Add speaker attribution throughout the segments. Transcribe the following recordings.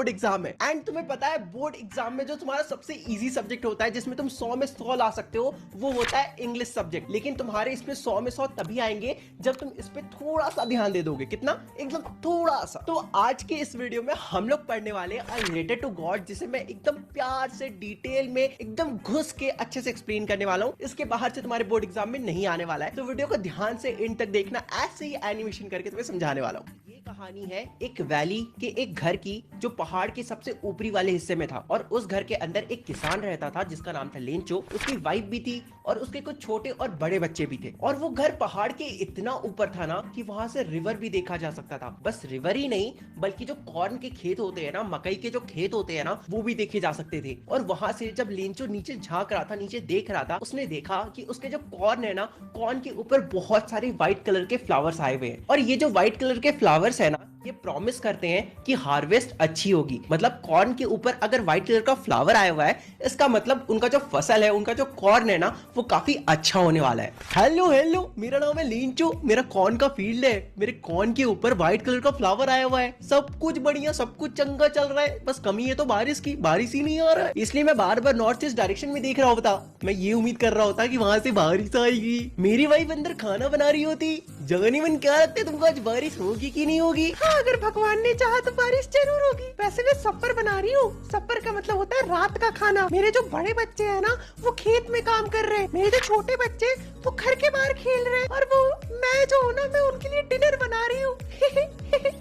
Speaker 1: Board exam है। And तुम्हें पता है बोर्ड एग्जाम में जो तुम्हारा सबसे इजी सब्जेक्ट होता है जिसमें तुम 100 में 100 ला सकते हो वो होता है इंग्लिश सब्जेक्ट। लेकिन तुम्हारे इसमें 100 में 100 तभी आएंगे जब तुम इस पे थोड़ा सा ध्यान दे दोगे। कितना? एकदम थोड़ा सा। तो आज के इस वीडियो में हम लोग पढ़ने वाले रिलेटेड टू गॉड, जिसे मैं एकदम प्यार से डिटेल में एकदम घुस के अच्छे से एक्सप्लेन करने वाला हूँ। इसके बाहर से तुम्हारे बोर्ड एग्जाम में नहीं आने वाला है, तो वीडियो को ध्यान से एंड तक देखना। ऐसे ही एनिमेशन करके तुम्हें समझाने वाला हूँ। ये कहानी है एक वैली के एक घर की जो पहाड़ के सबसे ऊपरी वाले हिस्से में था, और उस घर के अंदर एक किसान रहता था जिसका नाम था लेंचो। उसकी वाइफ भी थी और उसके कुछ छोटे और बड़े बच्चे भी थे। और वो घर पहाड़ के इतना ऊपर था ना कि वहां से रिवर भी देखा जा सकता था। बस रिवर ही नहीं बल्कि जो कॉर्न के खेत होते हैं ना, मकई के जो खेत होते हैं ना, वो भी देखे जा सकते थे। और वहां से जब लेंचो नीचे झांक रहा था, नीचे देख रहा था, उसने देखा कि उसके जो कॉर्न है ना, कॉर्न के ऊपर बहुत सारे व्हाइट कलर के फ्लावर्स आए हुए हैं। और ये जो व्हाइट कलर के फ्लावर्स है ना, ये प्रॉमिस करते हैं कि हार्वेस्ट अच्छी होगी। मतलब कॉर्न के ऊपर अगर व्हाइट कलर का फ्लावर आया हुआ है, इसका मतलब उनका जो फसल है, उनका जो कॉर्न है ना, वो काफी अच्छा होने वाला है। हेलो हेलो, मेरा नाम है लेंचो, मेरा कॉर्न का फील्ड है, मेरे कॉर्न के ऊपर व्हाइट कलर का फ्लावर आया हुआ है, सब कुछ बढ़िया, सब कुछ चंगा चल रहा है। बस कमी है तो बारिश की, बारिश ही नहीं आ रहा है। इसलिए मैं बार बार नॉर्थ ईस्ट डायरेक्शन में देख रहा होता। मैं ये उम्मीद कर रहा होता कि वहां से बारिश आएगी। मेरी वाइफ अंदर खाना बना रही होती। जगनी मन, क्या लगता है तुमको आज बारिश होगी कि नहीं होगी?
Speaker 2: हाँ, अगर भगवान ने चाहा तो बारिश जरूर होगी। वैसे मैं सप्पर बना रही हूँ। सप्पर का मतलब होता है रात का खाना। मेरे जो बड़े बच्चे हैं ना, वो खेत में काम कर रहे हैं। मेरे जो छोटे बच्चे वो घर के बाहर खेल रहे हैं। और वो मैं जो हूँ ना, मैं उनके लिए डिनर बना रही हूँ।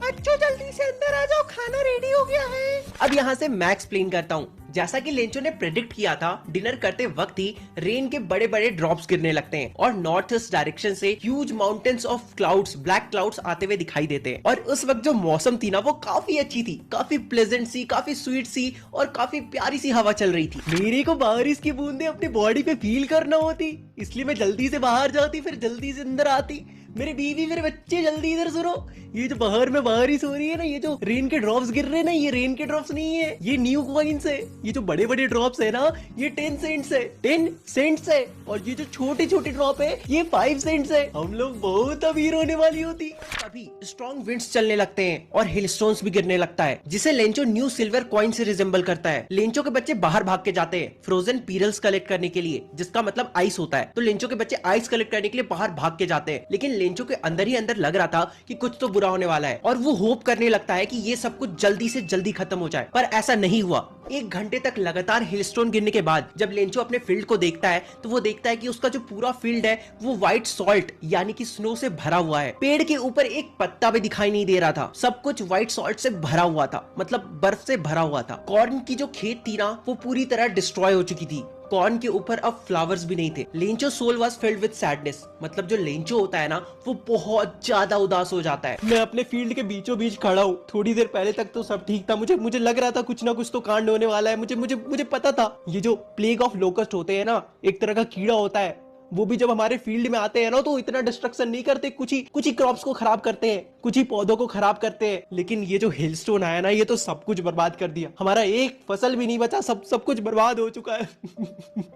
Speaker 2: अच्छो जल्दी से अंदर आ जाओ, खाना रेडी हो गया है।
Speaker 1: अब यहाँ से मैं एक्सप्लेन करता हूँ। जैसा कि लेंचो ने प्रेडिक्ट किया था, डिनर करते वक्त ही रेन के बड़े बड़े ड्रॉप्स गिरने लगते हैं और नॉर्थ ईस्ट डायरेक्शन से huge mountains of clouds, black clouds आते हुए दिखाई देते हैं। और उस वक्त जो मौसम थी ना, वो काफी अच्छी थी, काफी प्लेजेंट सी, काफी स्वीट सी और काफी प्यारी सी हवा चल रही थी। मेरे को बारिश की बूंदे अपनी बॉडी पे फील करना होती, इसलिए मैं जल्दी से बाहर जाती, फिर जल्दी से अंदर आती। मेरे बीवी, मेरे बच्चे, जल्दी इधर सुनो। ये जो बाहर में बारिश हो रही है ना, ये जो रेन के ड्रॉप्स गिर रहे हैं ना, ये रेन के ड्रॉप्स नहीं है, ये न्यू कॉइन्स है। ये जो बड़े बड़े ड्रॉप्स है ना, ये 10 सेंट्स है, 10 सेंट्स है। और ये जो छोटे छोटे ड्रॉप है, ये 5 सेंट्स है। हम लोग बहुत अमीर होने वाली होती। अभी स्ट्रॉन्ग विंड्स चलने लगते हैं और हिल स्टोन्स भी गिरने लगता है, जिसे लेंचो न्यू सिल्वर कॉइन से रिजेंबल करता है। लेंचो के बच्चे बाहर भाग के जाते हैं फ्रोजन पीरल्स कलेक्ट करने के लिए, जिसका मतलब आइस होता है। तो लेंचो के बच्चे आइस कलेक्ट करने के लिए बाहर भाग के जाते हैं। लेकिन लेंचो के अंदर ही अंदर लग रहा था कि कुछ तो बुरा होने वाला है, और वो होप करने लगता है कि ये सब कुछ जल्दी से जल्दी खत्म हो जाए। पर ऐसा नहीं हुआ। 1 घंटे तक लगातार हिलस्टोन गिरने के बाद जब लेंचो अपने फील्ड को देखता है, तो वो देखता है कि उसका जो पूरा फील्ड है वो व्हाइट सॉल्ट यानी कि स्नो से भरा हुआ है। पेड़ के ऊपर एक पत्ता भी दिखाई नहीं दे रहा था, सब कुछ व्हाइट सॉल्ट से भरा हुआ था, मतलब बर्फ से भरा हुआ था। कॉर्न की जो खेत थी ना, वो पूरी तरह डिस्ट्रॉय हो चुकी थी। कॉर्न के ऊपर अब फ्लावर्स भी नहीं थे। Lencho soul was filled with sadness, मतलब जो लेंचो होता है ना, वो बहुत ज्यादा उदास हो जाता है। मैं अपने फील्ड के बीचों बीच खड़ा हूँ। थोड़ी देर पहले तक तो सब ठीक था, मुझे लग रहा था कुछ ना कुछ तो कांड होने वाला है। मुझे पता था। ये जो प्लेग ऑफ लोकस्ट होते हैं ना, एक तरह का कीड़ा होता है, वो भी जब हमारे फील्ड में आते हैं ना, तो इतना डिस्ट्रक्शन नहीं करते। कुछ ही क्रॉप्स को खराब करते हैं, कुछ ही पौधों को खराब करते हैं। लेकिन ये जो हिलस्टोन आया ना, ये तो सब कुछ बर्बाद कर दिया। हमारा एक फसल भी नहीं बचा, सब कुछ बर्बाद हो चुका है।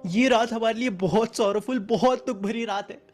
Speaker 1: ये रात हमारे लिए बहुत सॉरोफुल, बहुत दुख भरी रात है।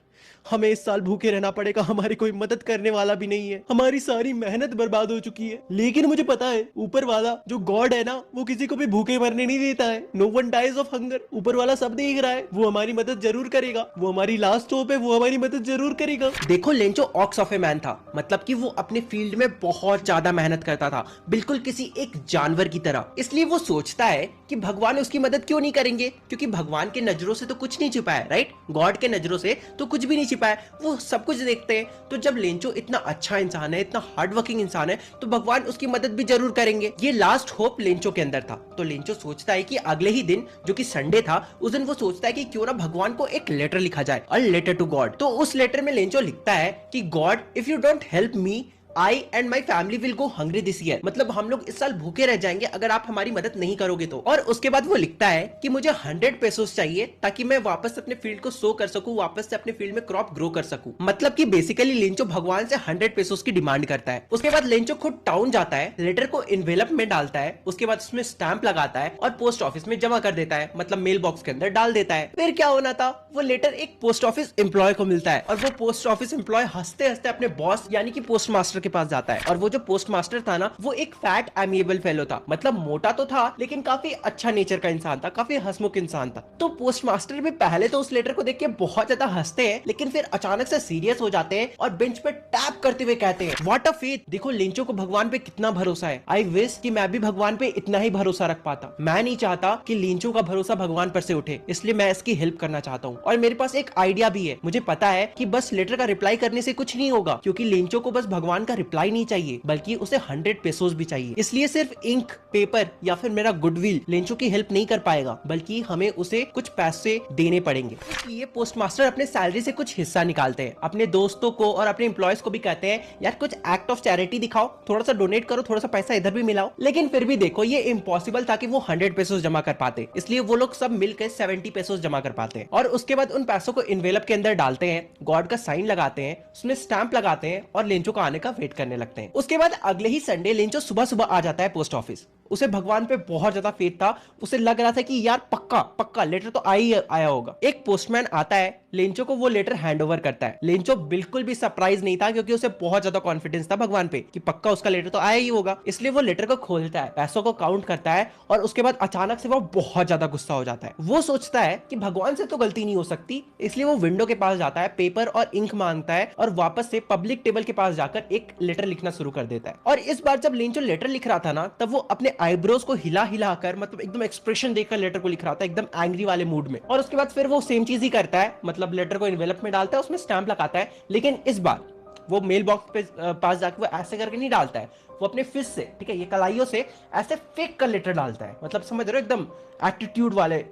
Speaker 1: हमें इस साल भूखे रहना पड़ेगा, हमारी कोई मदद करने वाला भी नहीं है, हमारी सारी मेहनत बर्बाद हो चुकी है। लेकिन मुझे पता है ऊपर वाला जो गॉड है ना, वो किसी को भी भूखे मरने नहीं देता है। No one dies of hunger. ऊपर वाला सब देख रहा है, वो हमारी मदद जरूर करेगा। वो हमारी लास्ट होप है, वो हमारी मदद जरूर करेगा। देखो, Lencho ox of a man था, मतलब कि वो अपने फील्ड में बहुत ज्यादा मेहनत करता था, बिल्कुल किसी एक जानवर की तरह। इसलिए वो सोचता है कि भगवान उसकी मदद क्यों नहीं करेंगे, क्योंकि भगवान के नजरों से तो कुछ नहीं छिपा है, राइट? गॉड के नजरों से तो कुछ भी नहीं छिपा है, वो सब कुछ देखते हैं। तो जब लेंचो इतना अच्छा इंसान है, इतना हार्ड वर्किंग इंसान है, तो भगवान उसकी मदद भी जरूर करेंगे। ये लास्ट होप लेंचो के अंदर था। तो लेंचो सोचता है कि अगले ही दिन, जो कि संडे था, उस दिन वो सोचता है कि क्यों ना भगवान को एक लेटर लिखा जाए, अ लेटर टू गॉड। तो उस लेटर में लेंचो लिखता है कि God, if you don't help me, I and my family will go hungry this year। मतलब हम लोग इस साल भूखे रह जाएंगे अगर आप हमारी मदद नहीं करोगे तो। और उसके बाद वो लिखता है कि मुझे 100 पेसोस चाहिए ताकि मैं वापस अपने फील्ड को सो कर सकूं, वापस से अपने फील्ड में क्रॉप ग्रो कर सकूं। मतलब कि बेसिकली लेंचो भगवान से 100 पेसोस की डिमांड करता है। उसके बाद लेंचो खुद टाउन जाता है, लेटर को इन्वेलप में डालता है, उसके बाद उसमें स्टैंप लगाता है और पोस्ट ऑफिस में जमा कर देता है, मतलब मेल बॉक्स के अंदर डाल देता है। फिर क्या होना था, वो लेटर एक पोस्ट ऑफिस एम्प्लॉय को मिलता है और वो पोस्ट ऑफिस एम्प्लॉय हंसते हंसते अपने बॉस यानी कि पोस्ट मास्टर के पास जाता है और वो जो पोस्ट मास्टर था ना वो एक फैट एमिएबल फेलो था, मतलब मोटा तो था लेकिन काफी अच्छा नेचर का इंसान था, काफी हंसमुख इंसान था। तो पोस्ट मास्टर भी पहले तो उस लेटर को देख के बहुत ज्यादा हंसते हैं, लेकिन फिर अचानक से सीरियस हो जाते हैं और बेंच पे टैप करते हुए कहते हैं, व्हाट अ फेथ, देखो लिंचो को भगवान पे कितना भरोसा है। आई विश कि मैं भी भगवान पे इतना ही भरोसा रख पाता। मैं नहीं चाहता कि लिंचो का भरोसा भगवान पर से उठे, इसलिए मैं इसकी हेल्प करना चाहता हूँ। और मेरे पास एक आइडिया भी है, मुझे पता है कि बस लेटर का रिप्लाई करने से कुछ नहीं होगा, क्योंकि लिंचो को बस भगवान का रिप्लाई नहीं चाहिए बल्कि उसे 100 पेसोस भी चाहिए। इसलिए सिर्फ इंक, पेपर या फिर मेरा गुडविल लिंचो की हेल्प नहीं कर पाएगा, बल्कि हमें उसे कुछ पैसे देने पड़ेंगे। इसलिए पोस्ट मास्टर अपने सैलरी से कुछ हिस्सा निकालते हैं, अपने दोस्तों को और अपने एम्प्लॉयज को भी कहते हैं, यार कुछ एक्ट ऑफ चैरिटी दिखाओ, थोड़ा सा डोनेट करो, थोड़ा सा पैसा इधर भी मिलाओ। लेकिन फिर भी देखो ये इम्पॉसिबल था कि वो 100 पेसोस जमा कर पाते, इसलिए वो लोग सब मिलकर 70 पेसोस जमा कर पाते हैं। और उसके बाद उन पैसों को इन्वेलप के अंदर डालते हैं, गॉड का साइन लगाते हैं, उसमें स्टैंप लगाते हैं और लिंचो का आने का वेट करने लगते हैं। उसके बाद अगले ही संडे लिंचो सुबह सुबह आ जाता है पोस्ट ऑफिस। उसे भगवान पे बहुत ज्यादा फेथ था, उसे लग रहा था कि यार पक्का पक्का लेटर तो आया होगा। एक पोस्टमैन आता है, लिंचो को वो लेटर हैंड ओवर करता है। लिंचो बिल्कुल भी सरप्राइज नहीं था, क्योंकि उसे बहुत ज्यादा कॉन्फिडेंस था भगवान पे कि पक्का उसका लेटर तो आया ही होगा। इसलिए वो लेटर को खोलता है, पैसों को काउंट करता है और उसके बाद अचानक से वो बहुत ज्यादा गुस्सा हो जाता है। वो सोचता है कि भगवान से तो गलती नहीं हो सकती, इसलिए वो विंडो के पास जाता है, पेपर और इंक मांगता है और वापस से पब्लिक टेबल के पास जाकर एक लेटर लिखना शुरू कर देता है। और इस बार जब लिंचो लेटर लिख रहा था ना, तब वो अपने आईब्रोज को हिला हिला कर, मतलब एकदम एक्सप्रेशन देकर लेटर को लिख रहा था, एकदम एंग्री वाले मूड में। और उसके बाद फिर वो सेम चीज ही करता है, मतलब लेटर को एनवेलप में डालता है, उसमें स्टैंप लगाता है, लेकिन इस बार वो मेल बॉक्स पे पास जाकर वो ऐसे करके नहीं डालता है, वो अपने फिस्ट से, ठीक है, ये कलाइयों से ऐसे फेंक कर लेटर डालता है, मतलब समझ रहे हो, एकदम एटीट्यूड वाले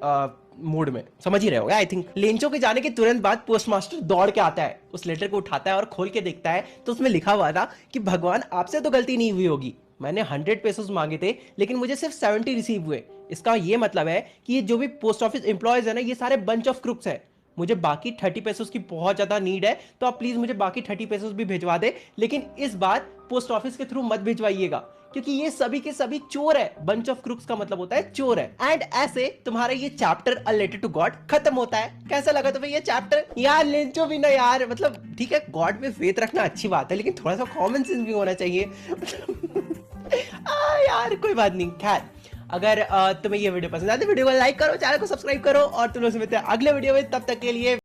Speaker 1: मूड में, समझ ही रहे होगा आई थिंक। लेंचो के जाने के तुरंत बाद पोस्टमास्टर दौड़ के आता है, उस लेटर को उठाता है और खोल के देखता है तो उसमें लिखा हुआ था कि भगवान आपसे तो गलती नहीं हुई होगी, मैंने 100 पेसोस मांगे थे लेकिन मुझे सिर्फ 70 रिसीव हुए। इसका ये मतलब है कि ये जो भी पोस्ट ऑफिस एम्प्लॉयज है ना, ये सारे बंच ऑफ क्रुक्स है। मुझे बाकी 30 पेसोस की बहुत ज्यादा नीड है, तो आप प्लीज मुझे बाकी 30 पेसोस भी भिजवा दे, लेकिन इस बार पोस्ट ऑफिस के थ्रू मत भिजवाइएगा, क्योंकि ये सभी के सभी चोर है। बंच ऑफ क्रुक्स का मतलब होता है चोर है। एंड ऐसे तुम्हारा ये chapter a letter to God खत्म होता है। कैसा लगा तुम्हें ये चैप्टर? यार लिंचो भी ना यार, मतलब ठीक है गॉड में फेथ रखना अच्छी बात है, लेकिन थोड़ा सा कॉमन सेंस भी होना चाहिए। यार कोई बात नहीं। खैर अगर तुम्हें ये वीडियो पसंद आए तो वीडियो को लाइक करो, चैनल को सब्सक्राइब करो और तुम लोग से मिलते हैं अगले वीडियो में। तब तक के लिए